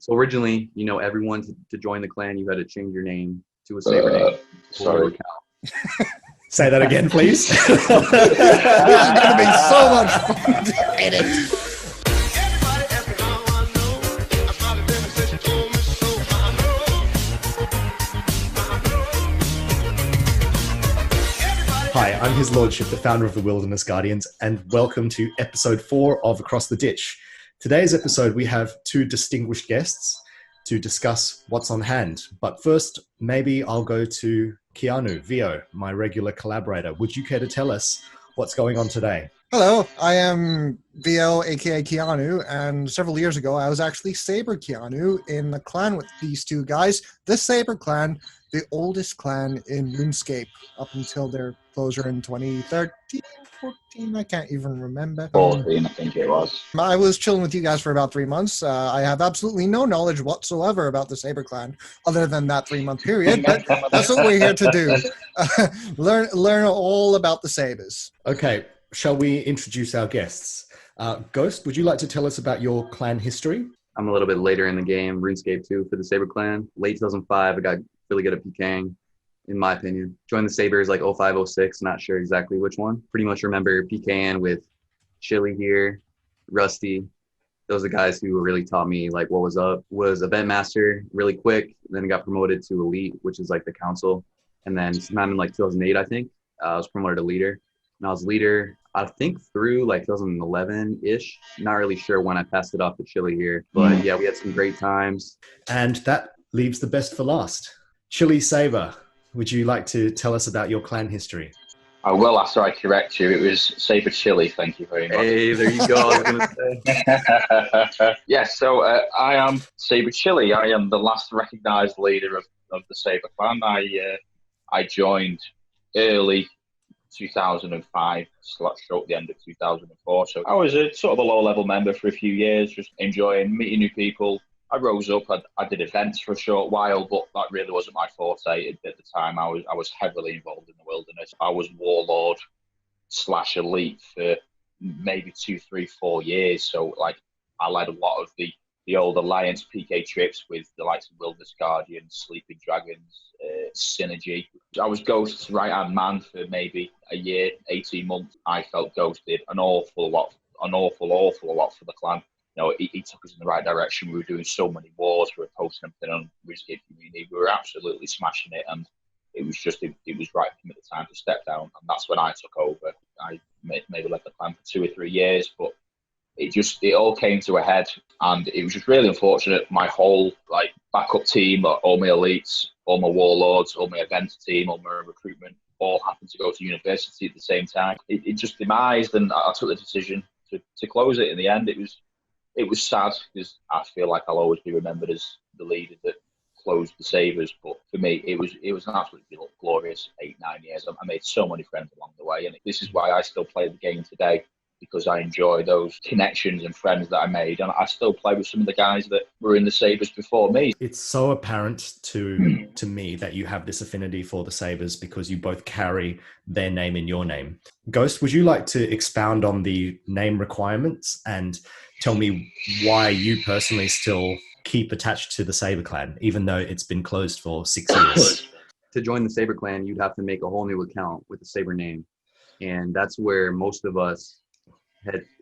So originally, everyone to join the clan, you had to change your name to a Sabre name. Sorry. Say that again, please. This is going to be so much fun to edit. Hi, I'm His Lordship, the founder of the Wilderness Guardians, and welcome to episode 4 of Across the Ditch. Today's episode, we have two distinguished guests to discuss what's on hand. But first, maybe I'll go to Keanu, Vio, my regular collaborator. Would you care to tell us what's going on today? Hello, I am Vio, aka Keanu, and several years ago I was actually Sabre Keanu in a clan with these two guys. The Sabre clan, the oldest clan in RuneScape up until their closure in 2013, 14, I can't even remember. 14, I think it was. I was chilling with you guys for about 3 months. I have absolutely no knowledge whatsoever about the Sabre clan other than that 3-month period, but that's what we're here to do. Learn all about the Sabres. Okay, shall we introduce our guests? Ghost, would you like to tell us about your clan history? I'm a little bit later in the game, RuneScape 2 for the Sabre clan. Late 2005, I got really good at PKing, in my opinion. Joined the Sabres like 05, 06, not sure exactly which one. Pretty much remember PKing with Chilli here, Rusty. Those are the guys who really taught me like what was up. Was event master really quick, then got promoted to elite, which is like the council. And then sometime in like 2008, I think, I was promoted to leader. And I was leader, I think through like 2011-ish. Not really sure when I passed it off to Chilli here. But yeah, we had some great times. And that leaves the best for last. Chilli Sabre, would you like to tell us about your clan history? I will after I correct you. It was Sabre Chilli, thank you very much. Hey, there you go. I was going to say. Yes, so I am Sabre Chilli. I am the last recognised leader of the Sabre clan. I joined early 2005, stroke the end of 2004. So I was a sort of a low-level member for a few years, just enjoying meeting new people. I rose up. I did events for a short while, but that really wasn't my forte at the time. I was heavily involved in the wilderness. I was warlord / elite for maybe 2, 3, 4 years. So like I led a lot of the old Alliance PK trips with the likes of WildernessGuardians, Sleeping Dragons, Synergy. I was Ghost's right-hand man for maybe a year, 18 months. I felt ghosted an awful lot for the clan. He took us in the right direction. We were doing so many wars. We were posting everything on RuneScape community. We were absolutely smashing it, and it was right for him at the time to step down. And that's when I took over. I maybe led the clan for 2 or 3 years, but it all came to a head, and it was just really unfortunate. My whole backup team, all my elites, all my warlords, all my events team, all my recruitment, all happened to go to university at the same time. It just demised, and I took the decision to close it. In the end, it was sad because I feel like I'll always be remembered as the leader that closed the Sabres. But for me, it was an absolutely glorious 8-9 years. I made so many friends along the way, and this is why I still play the game today, because I enjoy those connections and friends that I made, and I still play with some of the guys that were in the Sabres before me. It's so apparent to me that you have this affinity for the Sabres because you both carry their name in your name. Ghost, would you like to expound on the name requirements and tell me why you personally still keep attached to the Sabre clan, even though it's been closed for 6 years? To join the Sabre clan, you'd have to make a whole new account with the Sabre name. And that's where most of us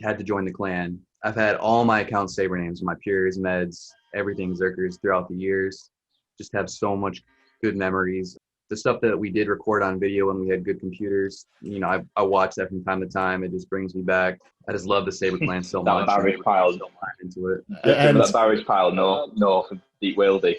had to join the clan. I've had all my accounts Sabre names, my Pures, Meds, everything Zerkers throughout the years. Just have so much good memories. The stuff that we did record on video when we had good computers, I watch that from time to time. It just brings me back. I just love the Sabre clan so much. That Barrage pile, into it. That Barrage pile north of Deep Wildy,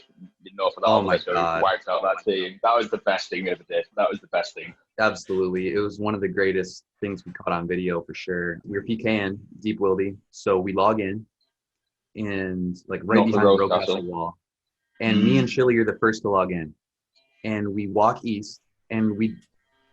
north of the my God. Wiped out that team. That was the best thing we ever did. That was the best thing. Absolutely. It was one of the greatest things we caught on video for sure. We were PKing Deep Wildy, so we log in and right behind the Roadcastle wall. And me and Chilli are the first to log in. And we walk east, and we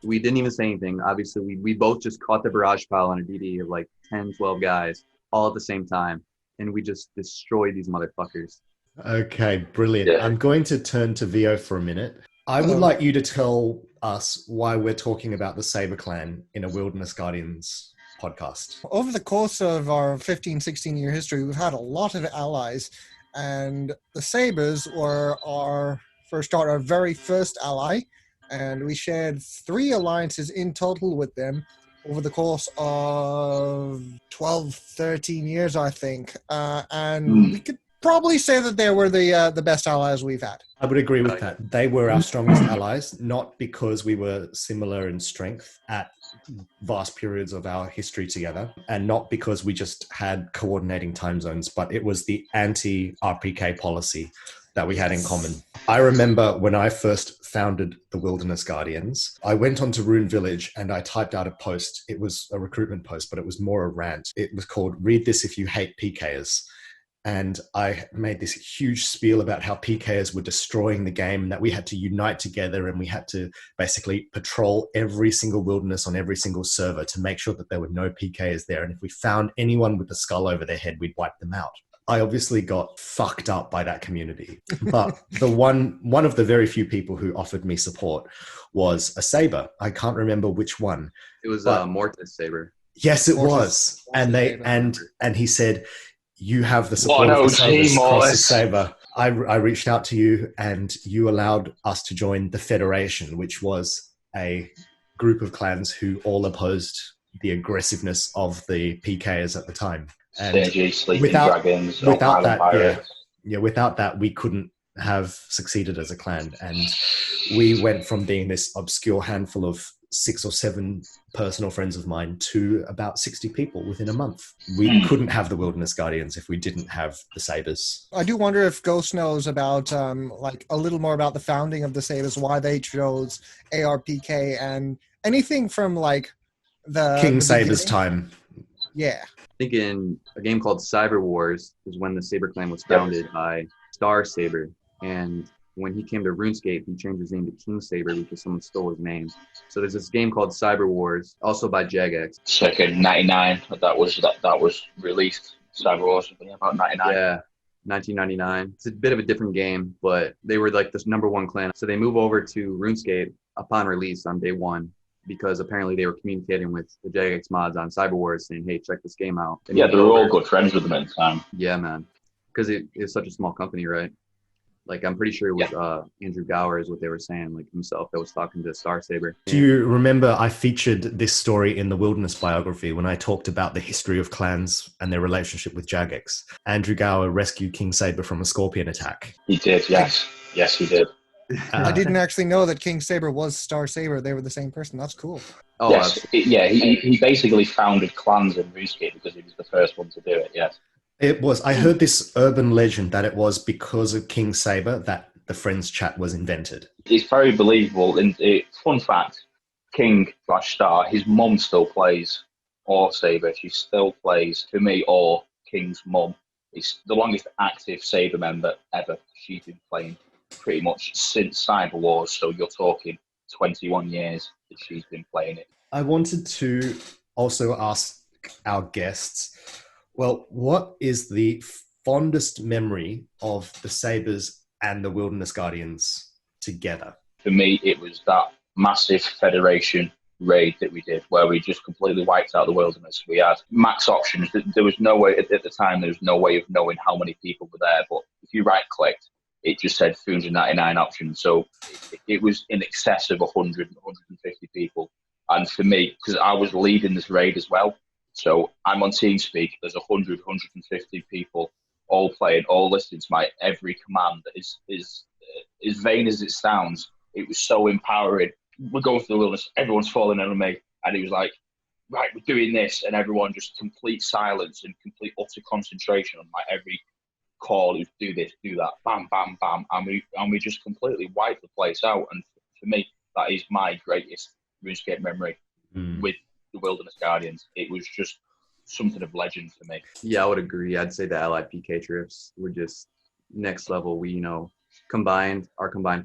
didn't even say anything. Obviously, we both just caught the barrage pile on a DD of 10, 12 guys all at the same time. And we just destroyed these motherfuckers. Okay, brilliant. Yeah. I'm going to turn to Vio for a minute. I would like you to tell us why we're talking about the Sabre clan in a Wilderness Guardians podcast. Over the course of our 15, 16-year history, we've had a lot of allies And the Sabres were our very first ally, and we shared 3 alliances in total with them over the course of 12, 13 years, I think. And we could probably say that they were the best allies we've had. I would agree with that. They were our strongest allies, not because we were similar in strength at vast periods of our history together, and not because we just had coordinating time zones, but it was the anti-RPK policy that we had in common. I remember when I first founded the Wilderness Guardians, I went onto Rune Village and I typed out a post. It was a recruitment post, but it was more a rant. It was called "Read This If You Hate PKers." And I made this huge spiel about how PKers were destroying the game and that we had to unite together and we had to basically patrol every single wilderness on every single server to make sure that there were no PKers there. And if we found anyone with a skull over their head, we'd wipe them out. I obviously got fucked up by that community, but the one of the very few people who offered me support was a Sabre. I can't remember which one. It was Mortis Sabre. Yes, it was. And he said, "You have the support of the Sabres across the Sabre." I reached out to you and you allowed us to join the Federation, which was a group of clans who all opposed the aggressiveness of the PKers at the time. And without that, we couldn't have succeeded as a clan. And we went from being this obscure handful of 6 or 7 personal friends of mine to about 60 people within a month. We couldn't have the Wilderness Guardians if we didn't have the Sabres. I do wonder if Ghost knows about like a little more about the founding of the Sabres, why they chose ARPK, and anything from like the King Sabre's time. Yeah. I think in a game called Cyber Wars is when the Sabre clan was founded by Star Sabre, and when he came to RuneScape, he changed his name to King Sabre because someone stole his name. So there's this game called Cyber Wars, also by Jagex. Circa 99, that was released. Cyber Wars, about 99. Yeah, 1999. It's a bit of a different game, but they were like this #1 clan. So they move over to RuneScape upon release on day 1, because apparently they were communicating with the Jagex mods on Cyber Wars saying, "Hey, check this game out." And yeah, they were all good friends with them at the time. Yeah, man. Because it is such a small company, right? Like, I'm pretty sure it was Andrew Gower is what they were saying, like himself, that was talking to Star Sabre. Do you remember I featured this story in the Wilderness biography when I talked about the history of clans and their relationship with Jagex? Andrew Gower rescued King Sabre from a scorpion attack. He did, yes. Yes, he did. I didn't actually know that King Sabre was Star Sabre. They were the same person. That's cool. Oh, yes. He basically founded clans in RuneScape because he was the first one to do it, yes. It was. I heard this urban legend that it was because of King Sabre that the Friends chat was invented. It's very believable. And fun fact, King/Star, his mum still plays or Sabre. She still plays, for me, or King's mum. It's the longest active Sabre member ever. She's been playing pretty much since Cyber Wars, so you're talking 21 years that she's been playing it. I wanted to also ask our guests, well, what is the fondest memory of the Sabres and the Wilderness Guardians together? For me, it was that massive Federation raid that we did where we just completely wiped out the wilderness. We had max options. There was no way, at the time, there was no way of knowing how many people were there, but if you right-clicked, it just said 399 options. So it was in excess of 100, 150 people. And for me, because I was leading this raid as well, so I'm on TeamSpeak, there's 100, 150 people all playing, all listening to my every command. As vain as it sounds, it was so empowering. We're going through the wilderness, everyone's falling in on me. And it was like, right, we're doing this. And everyone just complete silence and complete utter concentration on my every call. It was do this, do that, bam, bam, bam. And we just completely wiped the place out. And for me, that is my greatest RuneScape memory with the Wilderness Guardians. It was just something of legend for me. Yeah, I would agree. I'd say the Allied PK trips were just next level. We, combined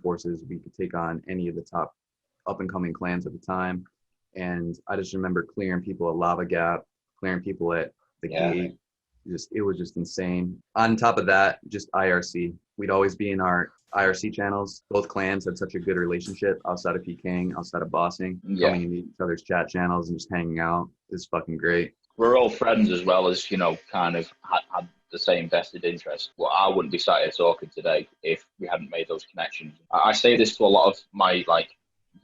forces, we could take on any of the top up-and-coming clans at the time. And I just remember clearing people at Lava Gap, clearing people at the gate. It was just insane. On top of that, just IRC. We'd always be in our IRC channels. Both clans had such a good relationship outside of PKing, outside of bossing, coming into each other's chat channels and just hanging out. It's fucking great. We're all friends as well as, kind of had the same vested interest. Well, I wouldn't be sat here talking today if we hadn't made those connections. I say this to a lot of my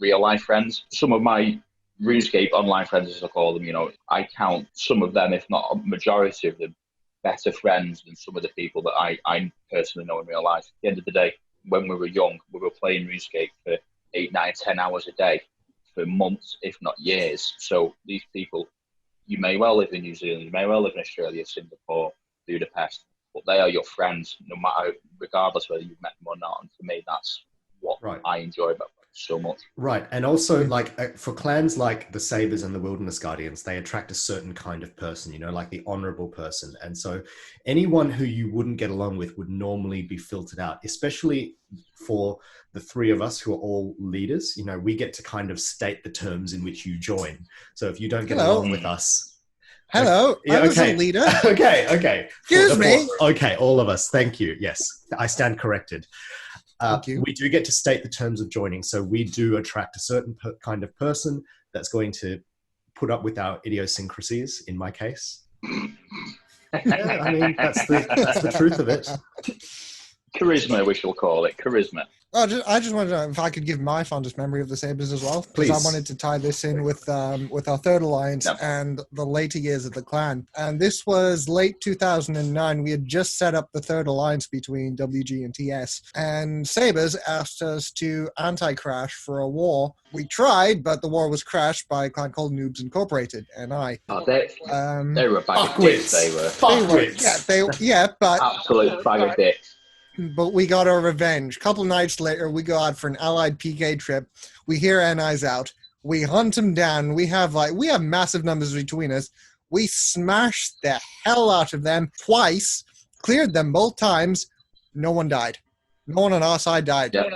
real life friends. Some of my RuneScape online friends, as I call them, I count some of them, if not a majority of them, better friends than some of the people that I personally know in real life. At the end of the day, when we were young, we were playing RuneScape for 8, 9, 10 hours a day for months, if not years. So these people, you may well live in New Zealand, you may well live in Australia, Singapore, Budapest, but they are your friends, no matter, regardless whether you've met them or not. And for me, that's what I enjoy about it so much. Right. And also, for clans like the Sabres and the Wilderness Guardians, they attract a certain kind of person, like the honorable person. And so anyone who you wouldn't get along with would normally be filtered out, especially for the three of us who are all leaders. We get to kind of state the terms in which you join. So if you don't get along with us. Hello, I was a leader. Okay. Excuse me. Okay, all of us. Thank you. Yes, I stand corrected. We do get to state the terms of joining. So we do attract a certain kind of person that's going to put up with our idiosyncrasies, in my case. Yeah, I mean, that's the truth of it. Charisma, we shall call it. Charisma. I just wanted to know if I could give my fondest memory of the Sabres as well. Please. Because I wanted to tie this in with our third alliance and the later years of the clan. And this was late 2009. We had just set up the third alliance between WG and TS. And Sabres asked us to anti-crash for a war. We tried, but the war was crashed by a clan called Noobs Incorporated. And I... Oh, they were a bag of dicks, they were. But... Absolute bag of dicks. But we got our revenge. A couple nights later, we go out for an allied PK trip. We hear NI's out. We hunt them down. We have massive numbers between us. We smashed the hell out of them twice, cleared them both times. No one died. No one on our side died. Yeah.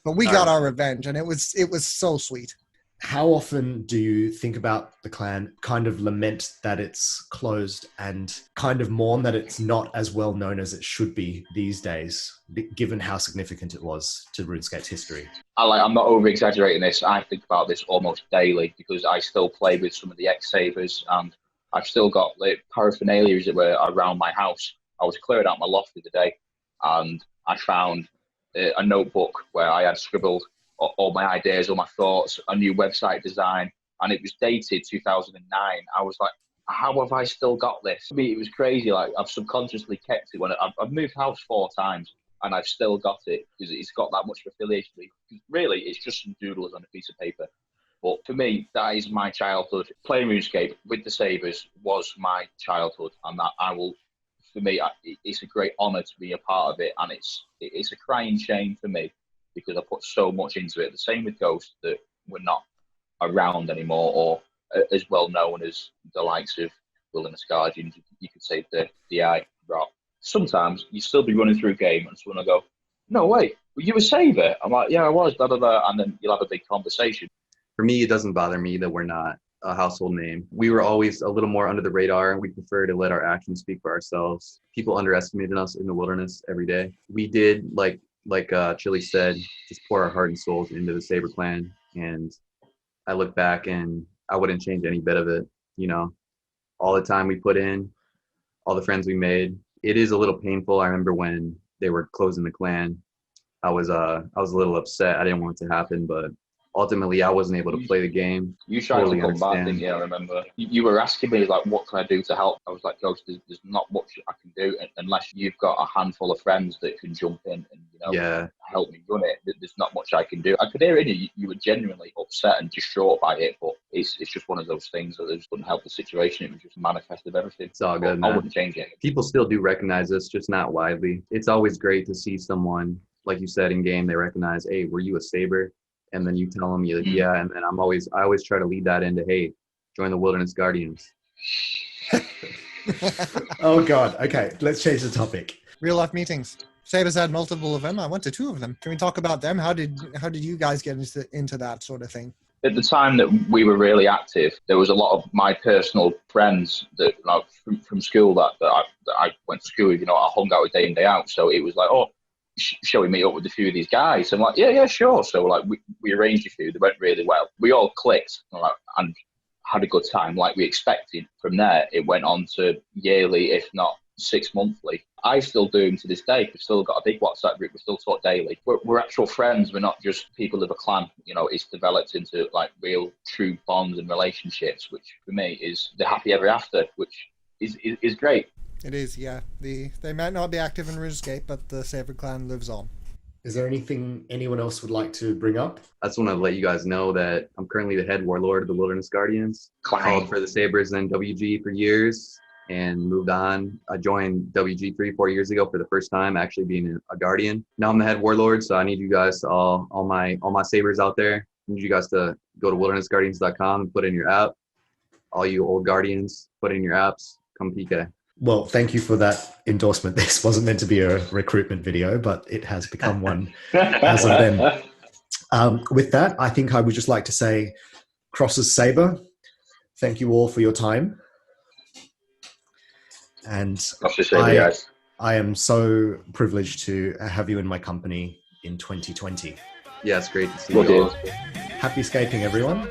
But we got our revenge, and it was so sweet. How often do you think about the clan, kind of lament that it's closed and kind of mourn that it's not as well known as it should be these days, given how significant it was to RuneScape's history? I'm not over-exaggerating this. I think about this almost daily because I still play with some of the ex-Sabres and I've still got paraphernalia, as it were, around my house. I was clearing out my loft the other day and I found a notebook where I had scribbled all my ideas, all my thoughts, a new website design, and it was dated 2009. I was like, how have I still got this? I mean, it was crazy. I've subconsciously kept it. When I've moved house 4 times, and I've still got it because it's got that much affiliation. Really, it's just some doodles on a piece of paper. But for me, that is my childhood. Playing RuneScape with the Sabres was my childhood, and that for me, it's a great honour to be a part of it, and it's a crying shame for me because I put so much into it. The same with Ghost, that we're not around anymore or as well known as the likes of WildernessGuardians. You could say the DI rock. Sometimes you still be running through a game and someone will go, no way, were you a Sabre? I'm like, yeah, I was, blah, blah, blah. And then you'll have a big conversation. For me, it doesn't bother me that we're not a household name. We were always a little more under the radar. We prefer to let our actions speak for ourselves. People underestimated us in the wilderness every day. We did, like Chilli said, just pour our heart and souls into the Sabre clan. And I look back and I wouldn't change any bit of it. All the time we put in, all the friends we made. It is a little painful. I remember when they were closing the clan, I was a little upset. I didn't want it to happen, but ultimately I wasn't able to play the game. You tried to come back, didn't you? I remember. You were asking me, what can I do to help? I was like, Ghost, there's not much I can do unless you've got a handful of friends that can jump in and, help me run it. There's not much I can do. I could hear in you, you were genuinely upset and distraught by it, but it's just one of those things that just wouldn't help the situation. It was just manifested everything. It's all good, I wouldn't change it. People still do recognize us, just not widely. It's always great to see someone, like you said, in game, they recognize, hey, were you a Sabre? And then you tell them, yeah, and then I always try to lead that into, hey, join the Wilderness Guardians. Oh God. Okay, let's change the topic. Real life meetings. Sabres had multiple of them. I went to 2 of them. Can we talk about them? How did you guys get into that sort of thing? At the time that we were really active, there was a lot of my personal friends that from school that I went to school with. I hung out with day in, day out. So it was like, oh, shall we meet up with a few of these guys? I'm like, yeah, sure. So we arranged a few. They went really well. We all clicked and had a good time like we expected. From there, it went on to yearly, if not 6 monthly. I still do them to this day. We've still got a big WhatsApp group. We still talk daily. We're actual friends. We're not just people of a clan. You know, it's developed into like real, true bonds and relationships, which for me is the happy ever after, which is great. It is, yeah. They might not be active in RuneScape, but the Sabre clan lives on. Is there anything anyone else would like to bring up? I just want to let you guys know that I'm currently the head warlord of the WildernessGuardians. Called for the Sabres and WG for years and moved on. I joined WG 3-4 years ago for the first time, actually being a Guardian. Now I'm the head warlord, so I need you guys, all my Sabres out there, I need you guys to go to WildernessGuardians.com and put in your app. All you old Guardians, put in your apps, come PK. Well, thank you for that endorsement. This wasn't meant to be a recruitment video, but it has become one as of then. With that, I think I would just like to say, Crosses Sabre, thank you all for your time. And I am so privileged to have you in my company in 2020. Yeah, it's great to see you all. Happy scaping, everyone.